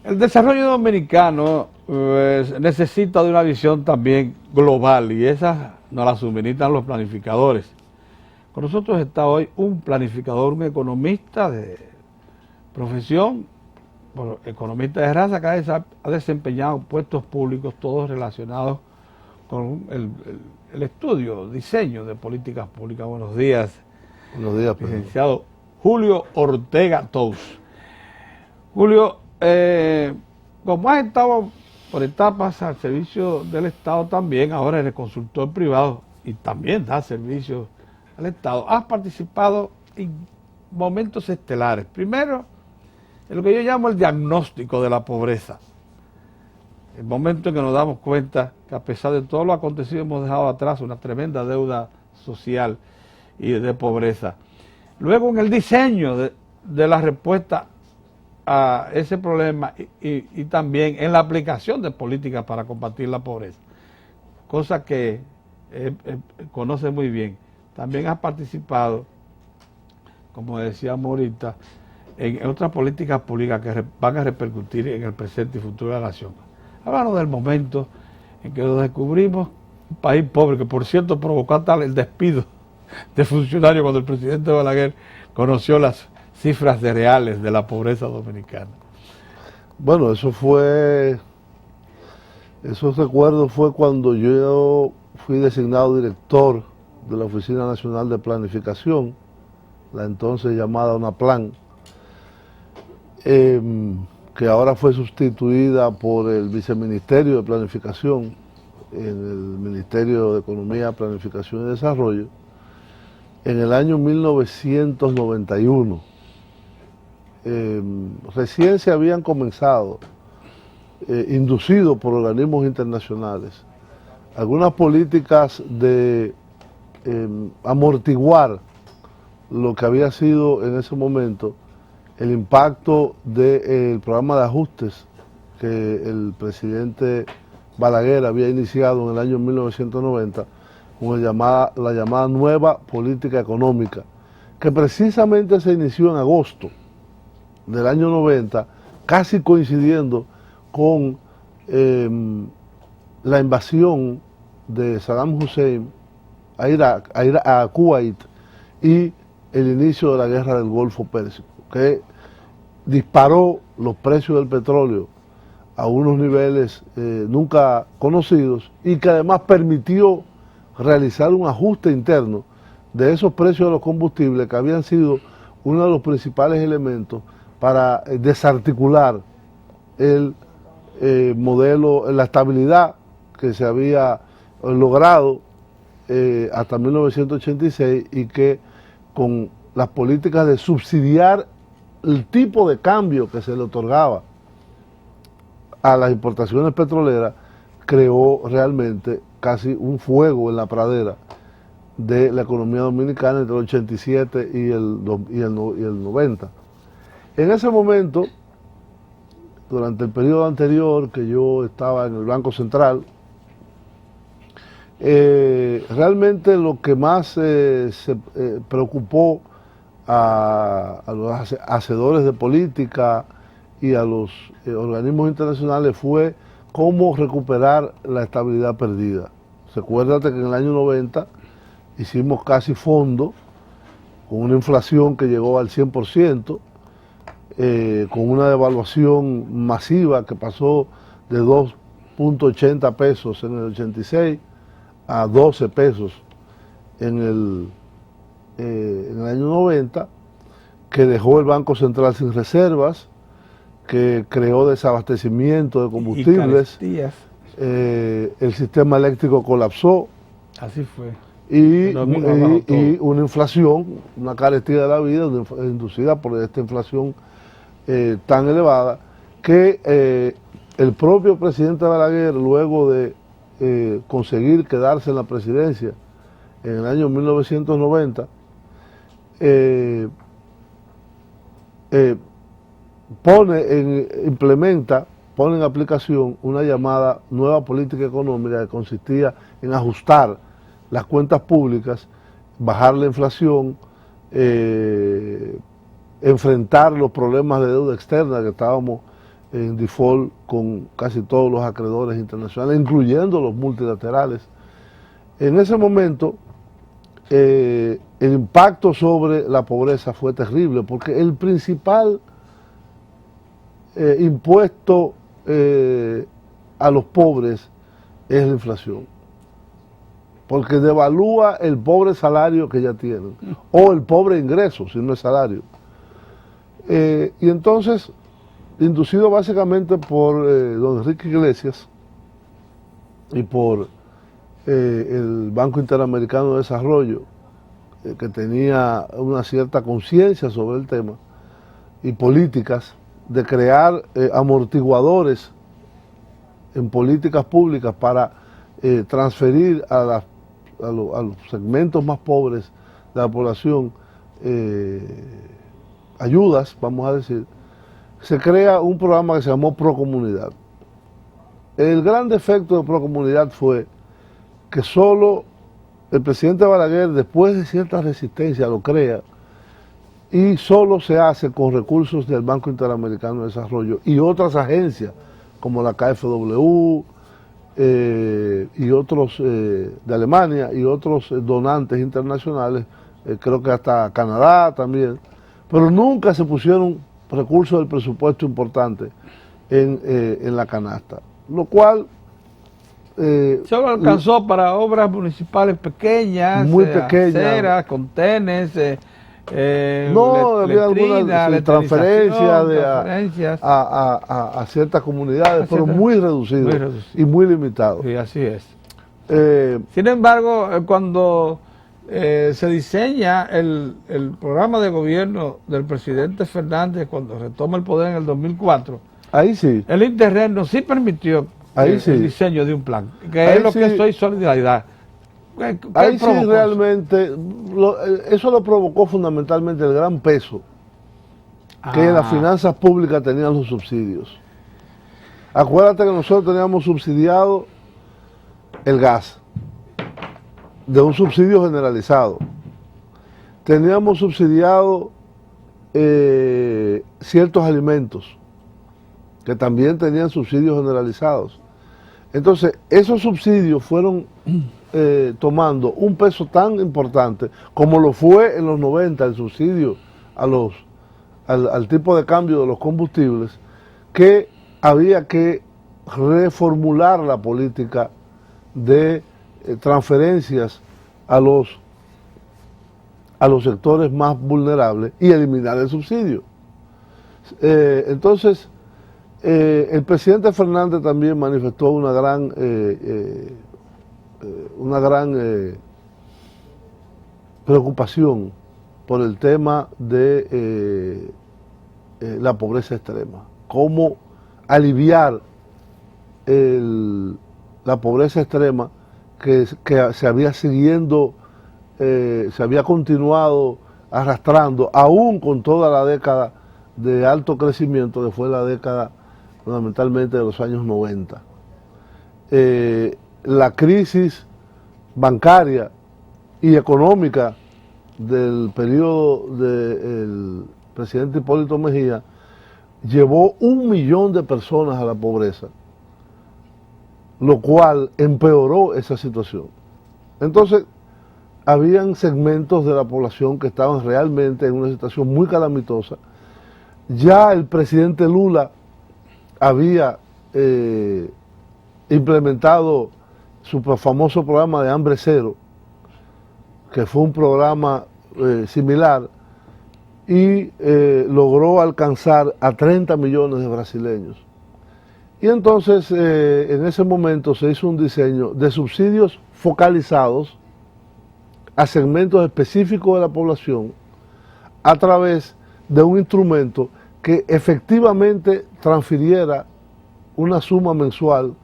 El desarrollo dominicano necesita de una visión también global y esa nos la suministran los planificadores. Con nosotros está hoy un planificador, un economista de profesión, bueno, economista de raza, que ha desempeñado puestos públicos todos relacionados con el estudio, diseño de políticas públicas. Buenos días. Buenos días, licenciado Julio Ortega Tous. Julio, como has estado por etapas al servicio del Estado también, ahora eres consultor privado y también das servicios al Estado, has participado en momentos estelares. Primero, en lo que yo llamo el diagnóstico de la pobreza. El momento en que nos damos cuenta que a pesar de todo lo acontecido hemos dejado atrás una tremenda deuda social y de pobreza. Luego en el diseño de la respuesta a ese problema y también en la aplicación de políticas para combatir la pobreza, cosa que conoce muy bien. También ha participado, como decíamos ahorita, en otras políticas públicas que van a repercutir en el presente y futuro de la nación. Háblanos del momento en que nos descubrimos un país pobre, que por cierto provocó tal el despido de funcionarios cuando el presidente Balaguer conoció las cifras reales de la pobreza dominicana. Bueno, esos recuerdos fue cuando yo fui designado director de la Oficina Nacional de Planificación, la entonces llamada UNAPLAN, que ahora fue sustituida por el Viceministerio de Planificación en el Ministerio de Economía, Planificación y Desarrollo, en el año 1991. Recién se habían comenzado, inducidos por organismos internacionales, algunas políticas de amortiguar lo que había sido en ese momento el impacto del programa de ajustes que el presidente Balaguer había iniciado en el año 1990 con la llamada nueva política económica, que precisamente se inició en agosto del año 90, casi coincidiendo con la invasión de Saddam Hussein a Irak, a Kuwait, y el inicio de la guerra del Golfo Pérsico, que disparó los precios del petróleo a unos niveles nunca conocidos y que además permitió realizar un ajuste interno de esos precios de los combustibles que habían sido uno de los principales elementos para desarticular el modelo, la estabilidad que se había logrado hasta 1986 y que con las políticas de subsidiar el tipo de cambio que se le otorgaba a las importaciones petroleras creó realmente casi un fuego en la pradera de la economía dominicana entre el 87 y el 90. En ese momento, durante el periodo anterior que yo estaba en el Banco Central, realmente lo que más se preocupó a los hacedores de política y a los organismos internacionales fue cómo recuperar la estabilidad perdida. Recuérdate que en el año 90 hicimos casi fondo, con una inflación que llegó al 100%, con una devaluación masiva que pasó de 2.80 pesos en el 86 a 12 pesos en el año 90, que dejó el Banco Central sin reservas, que creó desabastecimiento de combustibles, el sistema eléctrico colapsó. Así fue. Y una inflación, una carestía de la vida inducida por esta inflación tan elevada, que el propio presidente Balaguer, luego de conseguir quedarse en la presidencia en el año 1990, pone en aplicación una llamada nueva política económica que consistía en ajustar las cuentas públicas, bajar la inflación, enfrentar los problemas de deuda externa que estábamos en default con casi todos los acreedores internacionales, incluyendo los multilaterales. En ese momento, el impacto sobre la pobreza fue terrible, porque el principal impuesto a los pobres es la inflación, porque devalúa el pobre salario que ya tienen, o el pobre ingreso, si no es salario. Y entonces, inducido básicamente por don Enrique Iglesias y por el Banco Interamericano de Desarrollo, que tenía una cierta conciencia sobre el tema, y políticas de crear amortiguadores en políticas públicas para transferir a los segmentos más pobres de la población ayudas, vamos a decir, se crea un programa que se llamó Procomunidad. El gran defecto de Procomunidad fue que solo el presidente Balaguer, después de cierta resistencia, lo crea y solo se hace con recursos del Banco Interamericano de Desarrollo y otras agencias como la KfW y otros de Alemania y otros donantes internacionales, creo que hasta Canadá también, pero nunca se pusieron recursos del presupuesto importantes en la canasta, lo cual solo alcanzó para obras municipales pequeñas, muy pequeñas, aceras, contenes, no, había algunas transferencias a ciertas comunidades, pero muy reducido y muy limitado. Sí, así es. Sin embargo, cuando se diseña el programa de gobierno del presidente Fernández, cuando retoma el poder en el 2004, ahí sí, el interregno sí permitió el diseño de un plan, que ahí es lo que soy solidaridad. Ahí sí realmente, eso lo provocó fundamentalmente el gran peso que en las finanzas públicas tenían los subsidios. Acuérdate que nosotros teníamos subsidiado el gas, de un subsidio generalizado. Teníamos subsidiado ciertos alimentos, que también tenían subsidios generalizados. Entonces, esos subsidios fueron tomando un peso tan importante como lo fue en los 90 el subsidio al tipo de cambio de los combustibles, que había que reformular la política de transferencias a los sectores más vulnerables y eliminar el subsidio. Entonces, el presidente Fernández también manifestó una gran preocupación por el tema de la pobreza extrema. Cómo aliviar la pobreza extrema que se había se había continuado arrastrando, aún con toda la década de alto crecimiento que fue la década fundamentalmente de los años 90. La crisis bancaria y económica del periodo del presidente Hipólito Mejía llevó 1 millón de personas a la pobreza, lo cual empeoró esa situación. Entonces, habían segmentos de la población que estaban realmente en una situación muy calamitosa. Ya el presidente Lula había implementado su famoso programa de Hambre Cero, que fue un programa similar, y logró alcanzar a 30 millones de brasileños. Y entonces, en ese momento se hizo un diseño de subsidios focalizados a segmentos específicos de la población a través de un instrumento que efectivamente transfiriera una suma mensual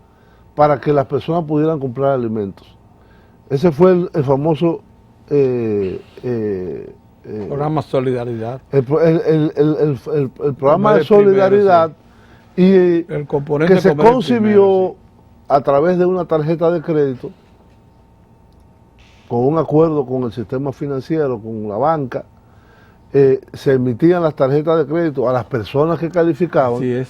para que las personas pudieran comprar alimentos. Ese fue el famoso programa Solidaridad. El programa de solidaridad, y el componente que se concibió a través de una tarjeta de crédito, con un acuerdo con el sistema financiero, con la banca. Se emitían las tarjetas de crédito a las personas que calificaban. Así es.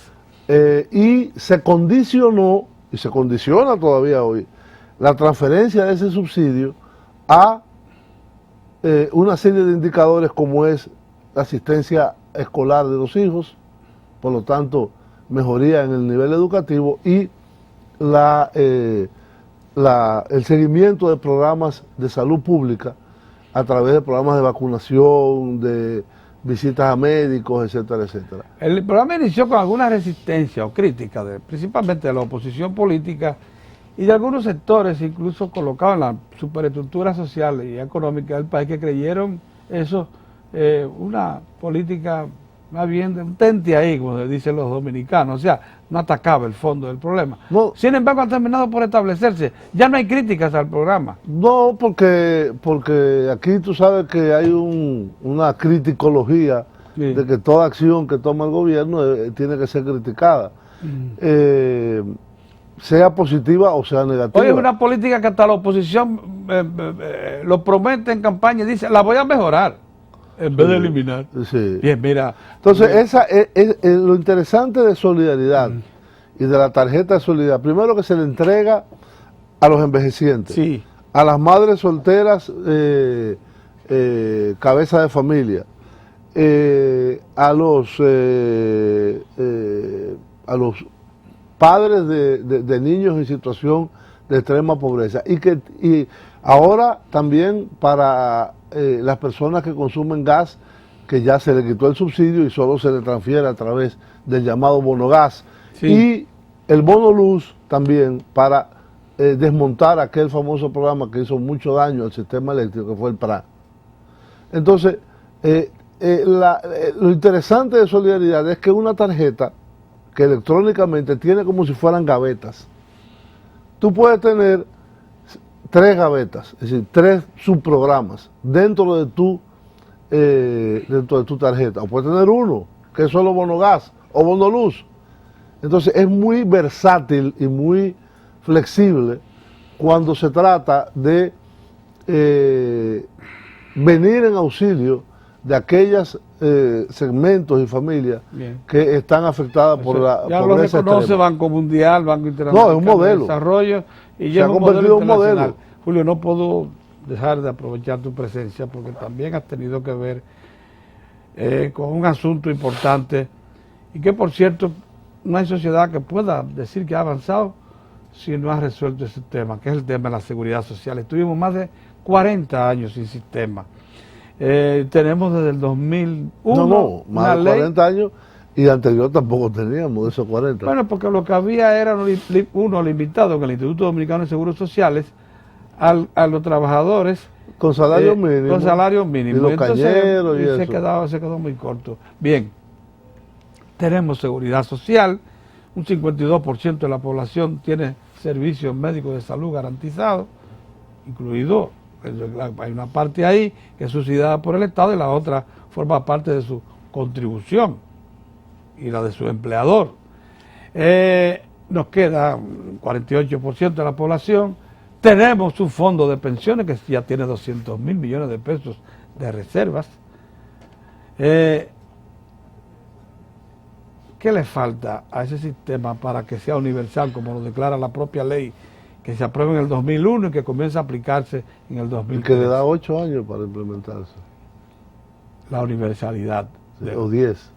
y se condicionó, y se condiciona todavía hoy, la transferencia de ese subsidio a una serie de indicadores como es la asistencia escolar de los hijos, por lo tanto, mejoría en el nivel educativo y el seguimiento de programas de salud pública a través de programas de vacunación, de visitas a médicos, etcétera, etcétera. El programa inició con alguna resistencia o crítica, principalmente de la oposición política y de algunos sectores, incluso colocados en la superestructura social y económica del país, que creyeron eso una política más bien de un tente ahí, como dicen los dominicanos, o sea, no atacaba el fondo del problema. No, sin embargo, ha terminado por establecerse. Ya no hay críticas al programa. No, porque aquí tú sabes que hay una criticología de que toda acción que toma el gobierno tiene que ser criticada, sea positiva o sea negativa. Hoy es una política que hasta la oposición lo promete en campaña y dice, la voy a mejorar. En vez de eliminar. Sí. Bien, mira. Entonces, esa es lo interesante de Solidaridad y de la tarjeta de Solidaridad. Primero, que se le entrega a los envejecientes, sí, a las madres solteras, cabeza de familia, a los padres de niños en situación de extrema pobreza. Y ahora también para las personas que consumen gas, que ya se le quitó el subsidio y solo se le transfiere a través del llamado bono gas. Sí. Y el bono luz también para desmontar aquel famoso programa que hizo mucho daño al sistema eléctrico, que fue el PRA. Entonces, lo interesante de Solidaridad es que una tarjeta que electrónicamente tiene como si fueran gavetas. Tú puedes tener 3 gavetas, es decir, 3 subprogramas dentro de tu tarjeta. O puedes tener uno, que es solo bono gas o bono luz. Entonces es muy versátil y muy flexible cuando se trata de venir en auxilio de aquellos segmentos y familias que están afectadas por la pobreza. Ya lo reconoce Banco Mundial, Banco Internacional es un modelo. de Desarrollo, y ya se ha convertido en un modelo. Julio, no puedo dejar de aprovechar tu presencia porque también has tenido que ver con un asunto importante y que, por cierto, no hay sociedad que pueda decir que ha avanzado si no ha resuelto ese tema, que es el tema de la seguridad social. Estuvimos más de 40 años sin sistema. Tenemos desde el 2001 más de 40 años, y anterior tampoco teníamos de esos 40. Bueno, porque lo que había era uno limitado en el Instituto Dominicano de Seguros Sociales a los trabajadores con salario mínimo. Con salario mínimo. Y los cañeros y eso. Se quedó muy corto. Bien, tenemos seguridad social, un 52% de la población tiene servicios médicos de salud garantizados, incluido, hay una parte ahí que es subsidiada por el Estado y la otra forma parte de su contribución y la de su empleador. Nos queda un 48% de la población. Tenemos un fondo de pensiones que ya tiene 200.000 millones de pesos de reservas. ¿Qué le falta a ese sistema para que sea universal, como lo declara la propia ley, que se aprueba en el 2001 y que comienza a aplicarse en el 2003? Y que le da 8 años para implementarse. La universalidad. Sí, o 10.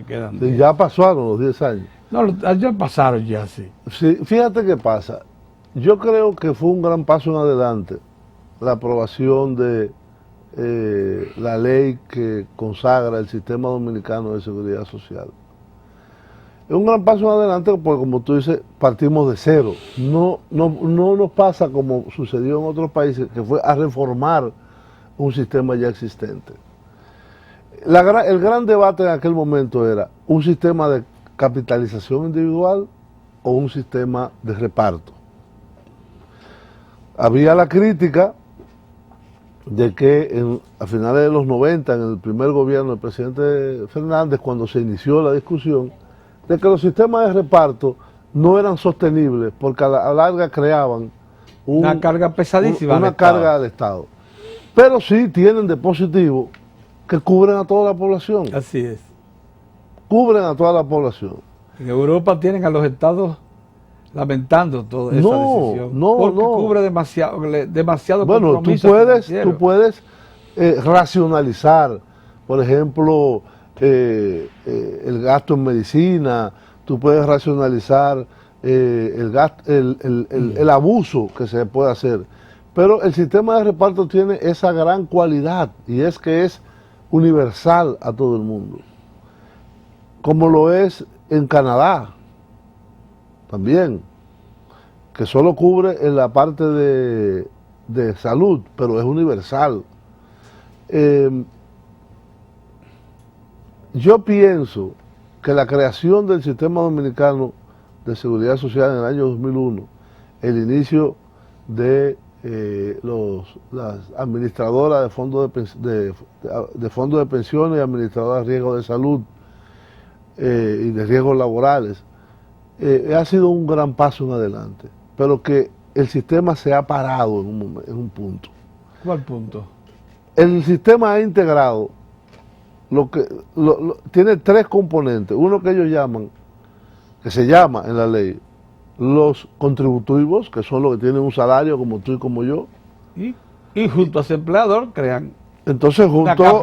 Quedan 10. Ya pasaron los 10 años. No, ya pasaron ya, sí. Sí, fíjate qué pasa. Yo creo que fue un gran paso en adelante la aprobación de la ley que consagra el sistema dominicano de seguridad social. Es un gran paso en adelante porque, como tú dices, partimos de cero. No nos pasa como sucedió en otros países, que fue a reformar un sistema ya existente. El gran debate en aquel momento era un sistema de capitalización individual o un sistema de reparto. Había la crítica de que a finales de los 90, en el primer gobierno del presidente Fernández, cuando se inició la discusión, de que los sistemas de reparto no eran sostenibles porque a la larga creaban una carga pesadísima, una carga al Estado. Pero sí tienen de positivo que cubren a toda la población. Así es. Cubren a toda la población. En Europa tienen a los estados lamentando toda esa decisión. Porque cubre demasiado bueno, compromiso tú puedes racionalizar, por ejemplo, el gasto en medicina, tú puedes racionalizar el abuso que se puede hacer, pero el sistema de reparto tiene esa gran cualidad y es que es universal a todo el mundo, como lo es en Canadá también, que solo cubre en la parte de salud, pero es universal. Yo pienso que la creación del Sistema Dominicano de Seguridad Social en el año 2001, el inicio de las administradoras de fondos de pensiones y administradoras de riesgo de salud y de riesgos laborales, ha sido un gran paso en adelante, pero que el sistema se ha parado en un punto. ¿Cuál punto? El sistema ha integrado tiene tres componentes. Uno que ellos llaman, que se llama en la ley, los contributivos, que son los que tienen un salario como tú y como yo. Y junto a ese empleador crean. Entonces junto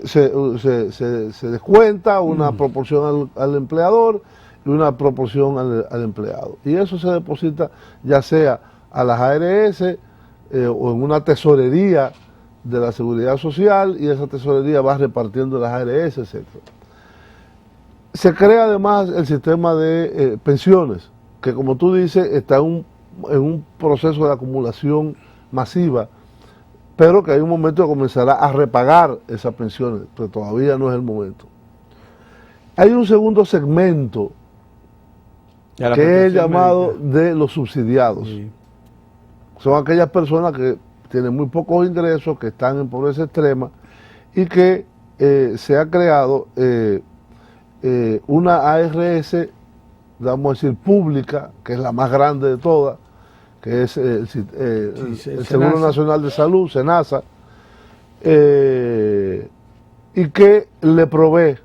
se descuenta una proporción al empleador y una proporción al empleado. Y eso se deposita ya sea a las ARS o en una tesorería de la Seguridad Social, y esa tesorería va repartiendo las ARS, etc. Se crea además el sistema de pensiones, que como tú dices está en un proceso de acumulación masiva, pero que hay un momento que comenzará a repagar esas pensiones, pero todavía no es el momento. Hay un segundo segmento que es llamado de los subsidiados. Sí. Son aquellas personas que tienen muy pocos ingresos, que están en pobreza extrema y que se ha creado una ARS, vamos a decir, pública, que es la más grande de todas, que es el Seguro Nacional de Salud, SENASA, y que le provee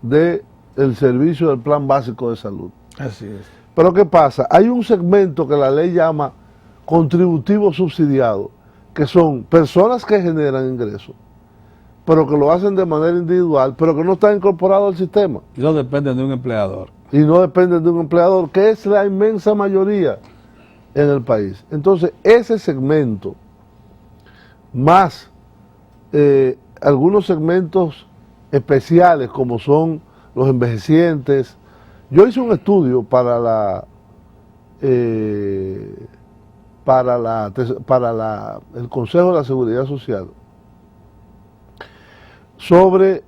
del servicio del Plan Básico de Salud. Así es. Pero ¿qué pasa? Hay un segmento que la ley llama contributivo subsidiado, que son personas que generan ingresos, pero que lo hacen de manera individual, pero que no están incorporados al sistema. Y no dependen de un empleador. Y no dependen de un empleador, que es la inmensa mayoría en el país. Entonces, ese segmento, más algunos segmentos especiales, como son los envejecientes. Yo hice un estudio para el Consejo de la Seguridad Social sobre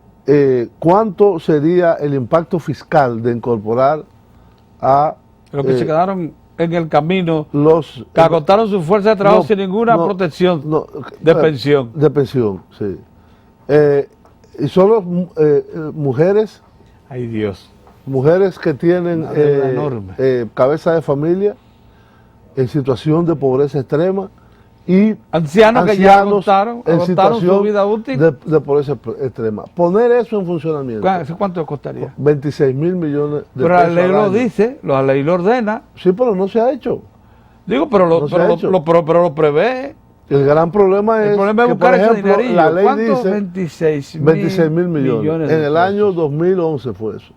cuánto sería el impacto fiscal de incorporar a los que se quedaron en el camino, que agotaron su fuerza de trabajo sin ninguna protección de pensión. De pensión, sí. Y son mujeres. Ay, Dios. Mujeres que tienen cabeza de familia en situación de pobreza extrema y ancianos que ya agotaron su vida útil de pobreza extrema. Poner eso en funcionamiento. ¿Cuánto costaría? 26 mil millones de pesos. Pero la ley lo dice, la ley lo ordena. Sí, pero no se ha hecho. Digo, pero lo prevé. El gran problema es buscar que, por ejemplo, la ley dice 26 mil millones. En el año 2011 fue eso.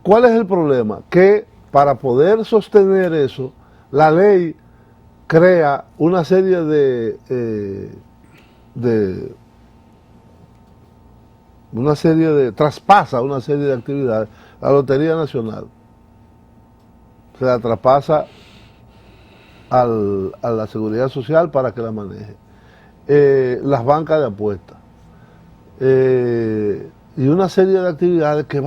¿Cuál es el problema? Que para poder sostener eso, la ley crea una serie traspasa una serie de actividades. La Lotería Nacional se la traspasa a la Seguridad Social para que la maneje. Las bancas de apuestas. Y una serie de actividades que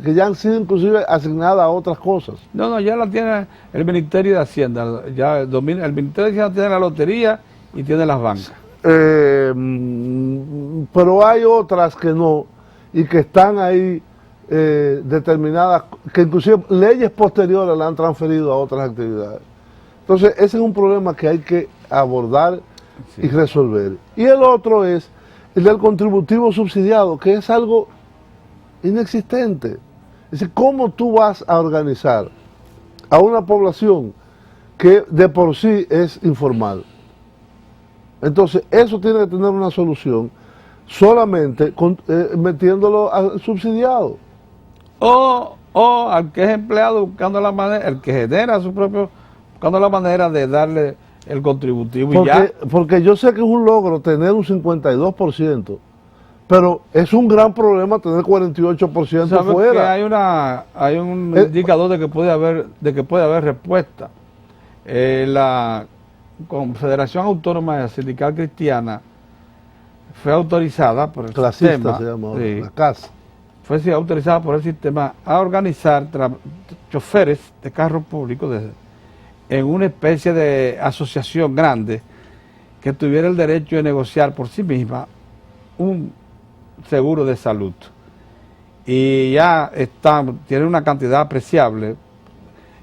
que ya han sido inclusive asignadas a otras cosas. No, ya la tiene el Ministerio de Hacienda, el Ministerio de Hacienda tiene la lotería y tiene las bancas. Pero hay otras que no, y que están ahí determinadas, que inclusive leyes posteriores la han transferido a otras actividades. Entonces ese es un problema que hay que abordar y resolver. Y el otro es el del contributivo subsidiado, que es algo inexistente. Es decir, ¿cómo tú vas a organizar a una población que de por sí es informal? Entonces, eso tiene que tener una solución solamente metiéndolo al subsidiado. O al que es empleado buscando la manera, el que genera su propio, buscando la manera de darle el contributivo y ya. Porque yo sé que es un logro tener un 52%, pero es un gran problema tener 48% ¿Sabes fuera. que hay un indicador de que puede haber respuesta? La Confederación Autónoma Sindical Cristiana fue autorizada por el Clasista sistema, se llama ahora, sí, la CAS. fue autorizada por el sistema a organizar choferes de carros públicos en una especie de asociación grande que tuviera el derecho de negociar por sí misma un seguro de salud. Y ya tienen una cantidad apreciable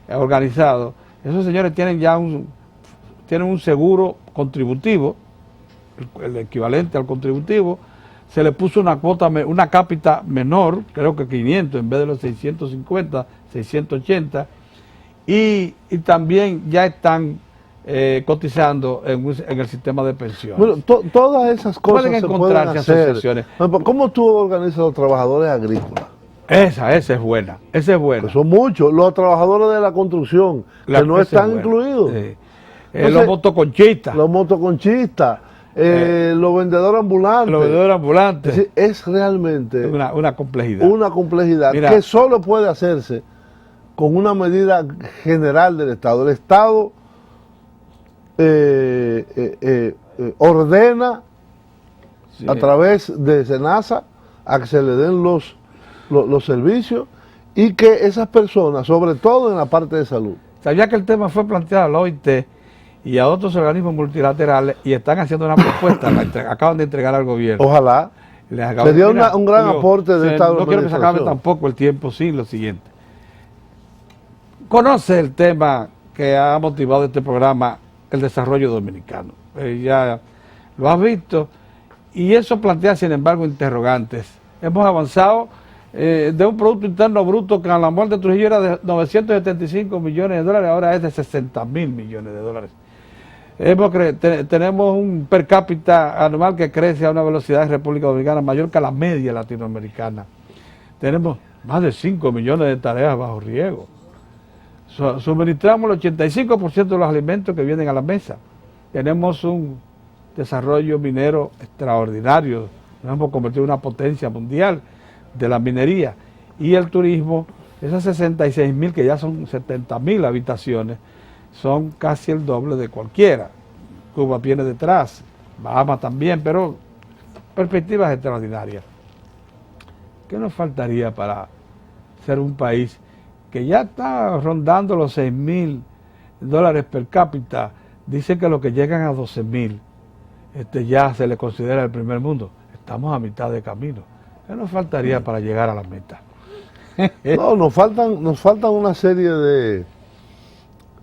organizado. Esos señores tienen ya tienen un seguro contributivo, el equivalente al contributivo. Se le puso una cuota, una cápita menor, creo que 500 en vez de los 650, 680, y también ya están cotizando en el sistema de pensiones. Bueno, todas esas cosas Pueden se encontrarse pueden hacer. asociaciones. ¿Cómo tú organizas a los trabajadores agrícolas? Esa es buena, esa es buena. Que son muchos. Los trabajadores de la construcción, que no están incluidos. Sí. Los motoconchistas. Los motoconchistas, los vendedores ambulantes. Los vendedores ambulantes. Es decir, es realmente una complejidad. Una complejidad. Mira, que solo puede hacerse con una medida general del Estado. El Estado ordena a través de SENASA a que se le den los servicios y que esas personas, sobre todo en la parte de salud. Sabía que el tema fue planteado a la OIT y a otros organismos multilaterales y están haciendo una propuesta, acaban de entregar al gobierno. Ojalá. Sería un gran aporte de esta No quiero que se acabe tampoco el tiempo sin lo siguiente. Conoce el tema que ha motivado este programa, el desarrollo dominicano. Ya lo has visto y eso plantea, sin embargo, interrogantes. Hemos avanzado de un Producto Interno Bruto que a la muerte de Trujillo era de 975 millones de dólares, ahora es de 60.000 millones de dólares. Tenemos un per cápita anual que crece a una velocidad en República Dominicana mayor que la media latinoamericana. Tenemos más de 5 millones de tareas bajo riego. Suministramos el 85% de los alimentos que vienen a la mesa. Tenemos un desarrollo minero extraordinario. Nos hemos convertido en una potencia mundial de la minería. Y el turismo, esas 66.000 que ya son 70.000 habitaciones, son casi el doble de cualquiera. Cuba viene detrás, Bahamas también, pero perspectivas extraordinarias. ¿Qué nos faltaría para ser un país que ya está rondando los 6.000 dólares per cápita? Dice que los que llegan a 12.000 ya se le considera el primer mundo. Estamos a mitad de camino. ¿Qué nos faltaría para llegar a la meta? No, nos faltan una serie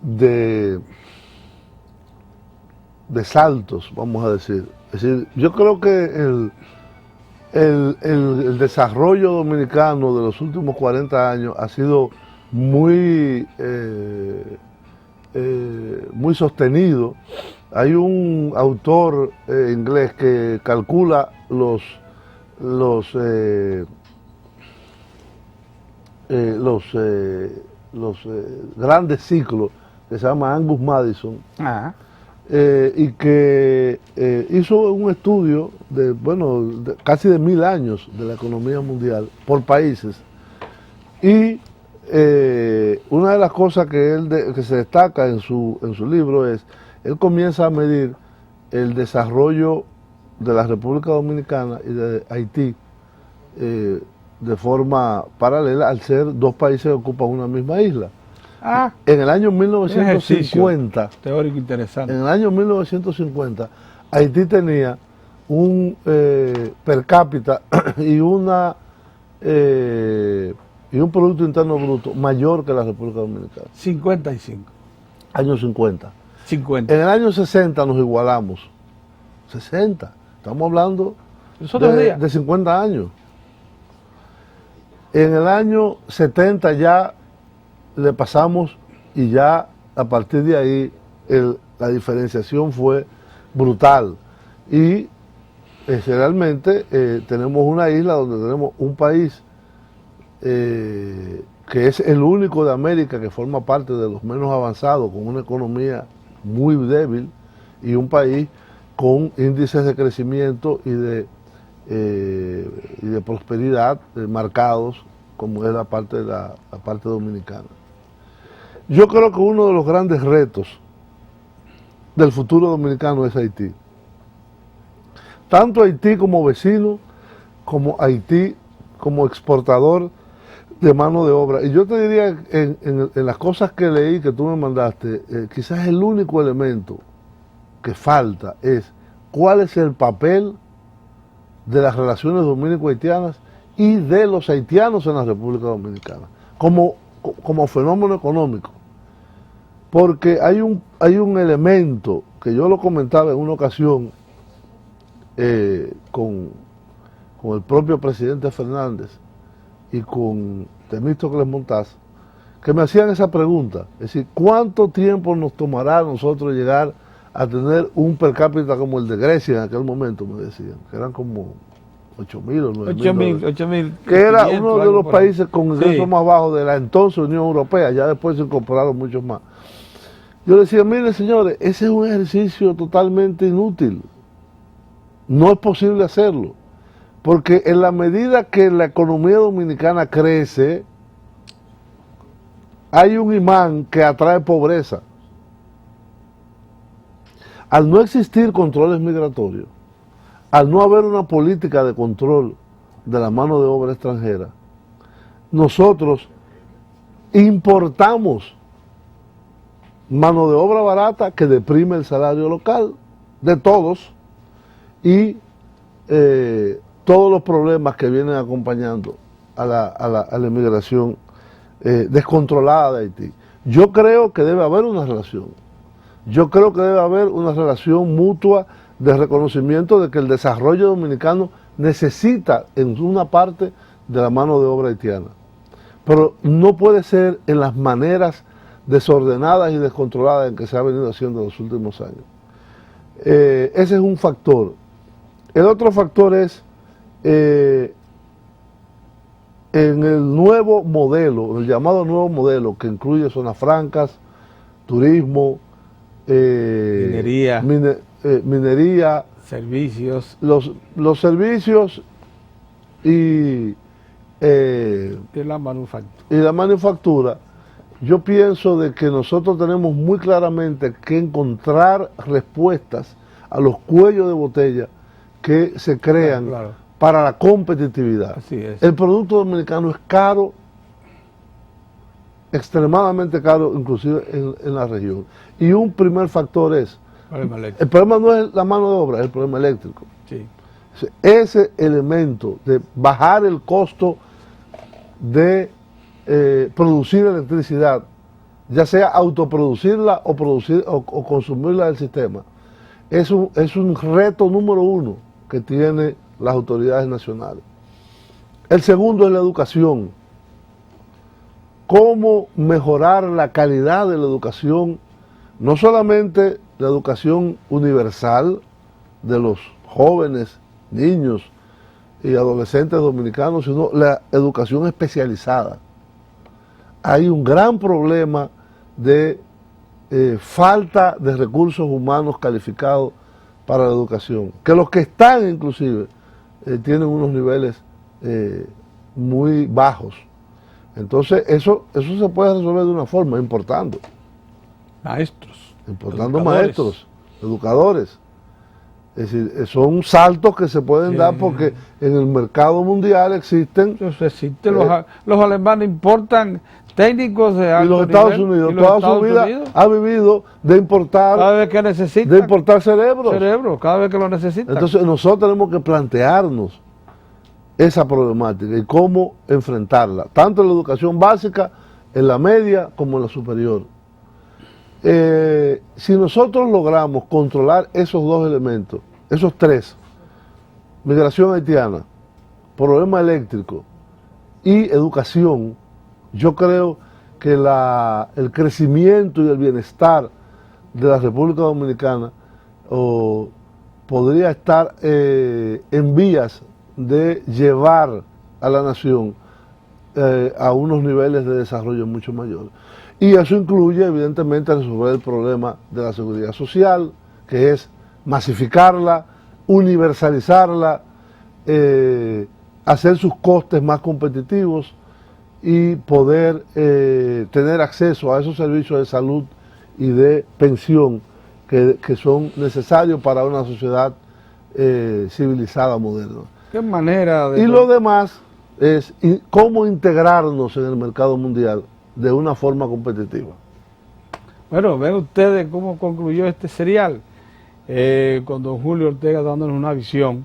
de saltos, vamos a decir. Es decir, yo creo que el desarrollo dominicano de los últimos 40 años ha sido muy sostenido. Hay un autor inglés que calcula los grandes ciclos, que se llama Angus Madison, y que hizo un estudio de casi de 1000 años de la economía mundial por países, y una de las cosas que se destaca en su libro es, él comienza a medir el desarrollo de la República Dominicana y de Haití de forma paralela, al ser dos países que ocupan una misma isla. En el año 1950, teórico interesante. En el año 1950, Haití tenía un per cápita y un Producto Interno Bruto mayor que la República Dominicana. 55. Años 50. 50. En el año 60 nos igualamos. 60. Estamos hablando de 50 años. En el año 70 ya le pasamos y ya a partir de ahí la diferenciación fue brutal. Y realmente tenemos una isla donde tenemos un país que es el único de América que forma parte de los menos avanzados, con una economía muy débil y un país con índices de crecimiento y de prosperidad marcados, como es la parte dominicana. Yo creo que uno de los grandes retos del futuro dominicano es Haití. Tanto Haití como vecino, como Haití como exportador de mano de obra. Y yo te diría, en las cosas que leí, que tú me mandaste, quizás el único elemento que falta es cuál es el papel de las relaciones dominico-haitianas y de los haitianos en la República Dominicana, como fenómeno económico. Porque hay un elemento que yo lo comentaba en una ocasión con el propio presidente Fernández y con Temístocles Montaz, que me hacían esa pregunta, es decir, ¿cuánto tiempo nos tomará a nosotros llegar a tener un per cápita como el de Grecia en aquel momento? Me decían, que eran como 8.000 o 9.000, que era uno de los países con ingresos más bajos de la entonces Unión Europea. Ya después se incorporaron muchos más. Yo decía, miren señores, ese es un ejercicio totalmente inútil, no es posible hacerlo, porque en la medida que la economía dominicana crece, hay un imán que atrae pobreza. Al no existir controles migratorios, al no haber una política de control de la mano de obra extranjera, nosotros importamos mano de obra barata que deprime el salario local de todos y todos los problemas que vienen acompañando a la inmigración descontrolada de Haití. Yo creo que debe haber una relación. Yo creo que debe haber una relación mutua de reconocimiento de que el desarrollo dominicano necesita en una parte de la mano de obra haitiana. Pero no puede ser en las maneras desordenadas y descontroladas en que se ha venido haciendo en los últimos años. Ese es un factor. El otro factor es en el nuevo modelo, el llamado nuevo modelo, que incluye zonas francas, turismo, minería, servicios, los servicios y la manufactura. Yo pienso de que nosotros tenemos muy claramente que encontrar respuestas a los cuellos de botella que se crean para la competitividad. Así es. El producto dominicano es caro, extremadamente caro, inclusive en la región. Y un primer factor es, el problema no es la mano de obra, es el problema eléctrico. Sí. Ese elemento de bajar el costo de producir electricidad, ya sea autoproducirla o consumirla del sistema, es un reto número uno que tienen las autoridades nacionales. El segundo es la educación. Cómo mejorar la calidad de la educación, no solamente la educación universal de los jóvenes, niños y adolescentes dominicanos, sino la educación especializada. Hay un gran problema de falta de recursos humanos calificados para la educación, que los que están inclusive tienen unos niveles muy bajos. Entonces eso se puede resolver de una forma, importando maestros, educadores. Es decir, son saltos que se pueden dar porque en el mercado mundial existen. Los alemanes importan técnicos de alto nivel. Y los Estados Unidos, toda su vida ha vivido de importar. Cada vez que necesitan. De importar cerebros. Cada vez que lo necesitan. Entonces nosotros tenemos que plantearnos esa problemática y cómo enfrentarla, tanto en la educación básica, en la media, como en la superior. Si nosotros logramos controlar esos dos elementos, esos tres, migración haitiana, problema eléctrico y educación, yo creo que el crecimiento y el bienestar de la República Dominicana podría estar en vías de llevar a la nación a unos niveles de desarrollo mucho mayores. Y eso incluye, evidentemente, resolver el problema de la seguridad social, que es masificarla, universalizarla, hacer sus costes más competitivos y poder tener acceso a esos servicios de salud y de pensión que son necesarios para una sociedad civilizada, moderna. ¿Qué manera de... Y lo demás es cómo integrarnos en el mercado mundial de una forma competitiva. Bueno, ven ustedes cómo concluyó este serial, con don Julio Ortega dándonos una visión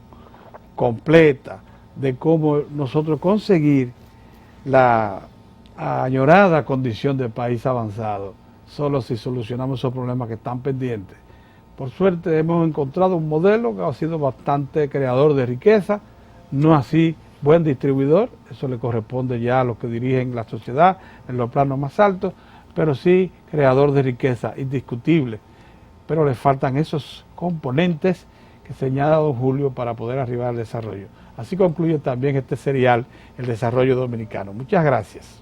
completa de cómo nosotros conseguir la añorada condición de país avanzado, solo si solucionamos esos problemas que están pendientes. Por suerte hemos encontrado un modelo que ha sido bastante creador de riqueza, no así buen distribuidor, eso le corresponde ya a los que dirigen la sociedad en los planos más altos, pero sí creador de riqueza, indiscutible. Pero le faltan esos componentes que señala don Julio para poder arribar al desarrollo. Así concluye también este serial, El Desarrollo Dominicano. Muchas gracias.